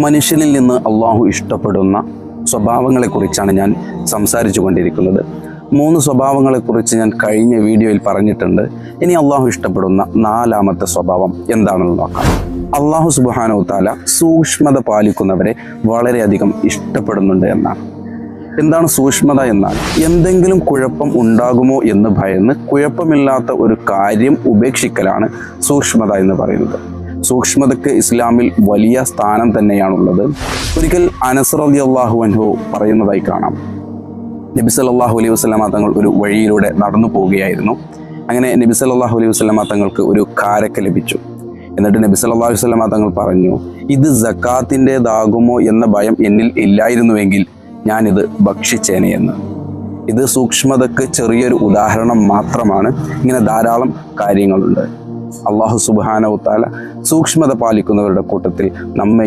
മനുഷ്യനിൽ നിന്ന് അള്ളാഹു ഇഷ്ടപ്പെടുന്ന സ്വഭാവങ്ങളെക്കുറിച്ചാണ് ഞാൻ സംസാരിച്ചു കൊണ്ടിരിക്കുന്നത്. 3 സ്വഭാവങ്ങളെക്കുറിച്ച് ഞാൻ കഴിഞ്ഞ വീഡിയോയിൽ പറഞ്ഞിട്ടുണ്ട്. ഇനി അള്ളാഹു ഇഷ്ടപ്പെടുന്ന 4ാമത്തെ സ്വഭാവം എന്താണെന്ന് നോക്കാം. അള്ളാഹു സുബ്ഹാനഹു തആല സൂക്ഷ്മത പാലിക്കുന്നവരെ വളരെയധികം ഇഷ്ടപ്പെടുന്നുണ്ട് എന്നാണ്. എന്താണ് സൂക്ഷ്മത എന്നാൽ? എന്തെങ്കിലും കുഴപ്പം ഉണ്ടാകുമോ എന്ന് ഭയന്ന് കുഴപ്പമില്ലാത്ത ഒരു കാര്യം ഉപേക്ഷിക്കലാണ് സൂക്ഷ്മത എന്ന് പറയുന്നത്. സൂക്ഷ്മതയ്ക്ക് ഇസ്ലാമിൽ വലിയ സ്ഥാനം തന്നെയാണുള്ളത്. ഒരിക്കൽ അനസ് റളിയല്ലാഹു അൻഹു പറയുന്നതായി കാണാം. നബി സല്ലല്ലാഹു അലൈഹി വസല്ലമ തങ്ങൾ ഒരു വഴിയിലൂടെ നടന്നു പോവുകയായിരുന്നു. അങ്ങനെ നബി സല്ലല്ലാഹു അലൈഹി വസല്ലമ തങ്ങൾക്ക് ഒരു കാരക്ക ലഭിച്ചു. എന്നിട്ട് നബി സല്ലല്ലാഹു അലൈഹി വസല്ലമ തങ്ങൾ പറഞ്ഞു, ഇത് സക്കാത്തിൻ്റെതാകുമോ എന്ന ഭയം എന്നിൽ ഇല്ലായിരുന്നുവെങ്കിൽ ഞാനിത് ഭക്ഷിച്ചേനെ എന്ന്. ഇത് സൂക്ഷ്മതയ്ക്ക് ചെറിയൊരു ഉദാഹരണം മാത്രമാണ്. ഇങ്ങനെ ധാരാളം കാര്യങ്ങളുണ്ട്. അല്ലാഹു സുബ്ഹാനഹു തആല സൂക്ഷ്മത പാലിക്കുന്നവരുടെ കൂട്ടത്തിൽ നമ്മെ